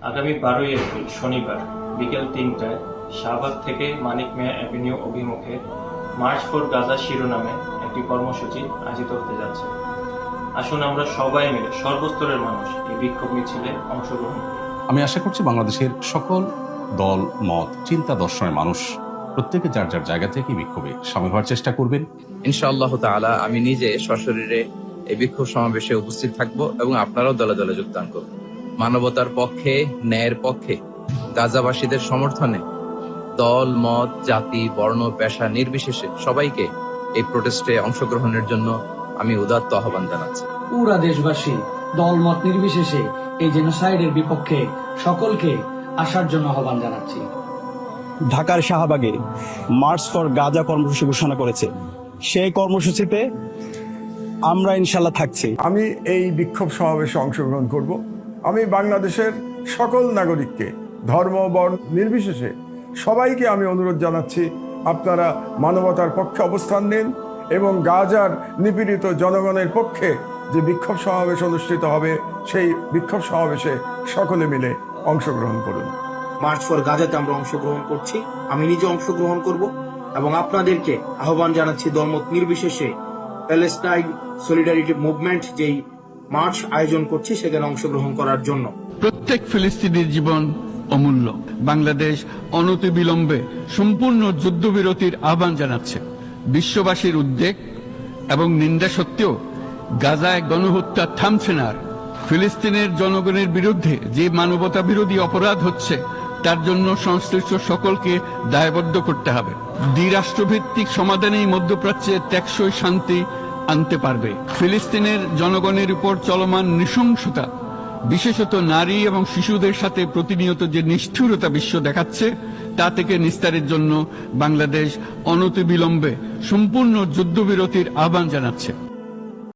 আগামী 12ই এপ্রিল শনিবার বিকেল 3টায় শাহবাগ থেকে মানিক মিয়া অ্যাভিনিউ অভিমুখে মার্চ ফর গাজা শিরোনামে একটি কর্মসূচি আয়োজিত হতে যাচ্ছে। আসুন আমরা সবাই মিলে সর্বস্তরের মানুষ এই বিক্ষোভ মিছিলে অংশগ্রহণ করি। আমি আশা করছি বাংলাদেশের সকল দল মত চিন্তা দর্শনের মানুষ প্রত্যেকে যার যার জায়গা থেকে বিক্ষোভে সামিল হওয়ার চেষ্টা করবেন। ইনশাআল্লাহ তাআলা আমি নিজে সশরীরে এই বিক্ষোভ সমাবেশে উপস্থিত থাকব এবং আপনারাও দলে দলে যোগদান করবেন। মানবতার পক্ষে, ন্যায়ের পক্ষে, গাজাবাসীদের সমর্থনে দল মত জাতি বর্ণ পেশা নির্বিশেষে সবাইকে এই প্রোটেস্টে অংশগ্রহণের জন্য আমি উদাত্ত আহ্বান জানাচ্ছি। পুরা দেশবাসী দলমত নির্বিশেষে এই জেনোসাইডের বিপক্ষে সকলকে আসার জন্য আহ্বান জানাচ্ছি। ঢাকার শাহবাগে মার্চ ফর গাজা কর্মসূচি ঘোষণা করেছে, সেই কর্মসূচিতে আমরা ইনশাল্লাহ থাকছি। আমি এই বিক্ষোভ সমাবেশে অংশগ্রহণ করব। আমি বাংলাদেশের সকল নাগরিককে ধর্ম বর্ণ নির্বিশেষে সবাইকে আমি অনুরোধ জানাচ্ছি, আপনারা মানবতার পক্ষে অবস্থান নিন এবং গাজার নিপীড়িত জনগণের পক্ষে যে বিক্ষোভ সমাবেশ অনুষ্ঠিত হবে সেই বিক্ষোভ সমাবেশে সকলে মিলে অংশগ্রহণ করুন। মার্চ ফর গাজাতে আমরা অংশগ্রহণ করছি, আমি নিজে অংশগ্রহণ করব এবং আপনাদেরকে আহ্বান জানাচ্ছি দলমত নির্বিশেষে প্যালেস্টাইন সলিডারিটি মুভমেন্ট যেই মার্চ আয়োজন করছি সেখানে অংশগ্রহণ করার জন্য। প্রত্যেক ফিলিস্তিনির জীবন অমূল্য। বাংলাদেশ অনতিবিলম্বে সম্পূর্ণ যুদ্ধবিরতির আহ্বান জানাচ্ছে। বিশ্ববাসীর উদ্বেগ এবং নিন্দা সত্ত্বেও গাজায় গণহত্যা থামছে না। ফিলিস্তিনের জনগণের বিরুদ্ধে যে মানবতা বিরোধী অপরাধ হচ্ছে তার জন্য সংশ্লিষ্ট সকলকে দায়বদ্ধ করতে হবে। দ্বিরাষ্ট্রভিত্তিক সমাধানেই মধ্যপ্রাচ্যে টেকসই শান্তি আনতে পারবে। ফিলিস্তিনের জনগণের উপর চলমান নৃশংসতা, বিশেষত নারী এবং শিশুদের সাথে প্রতিনিয়ত যে নিষ্ঠুরতা বিশ্ব দেখাচ্ছে তা থেকে নিস্তারের জন্য বাংলাদেশ অনতিবিলম্বে সম্পূর্ণ যুদ্ধবিরতির আহ্বান জানাচ্ছে।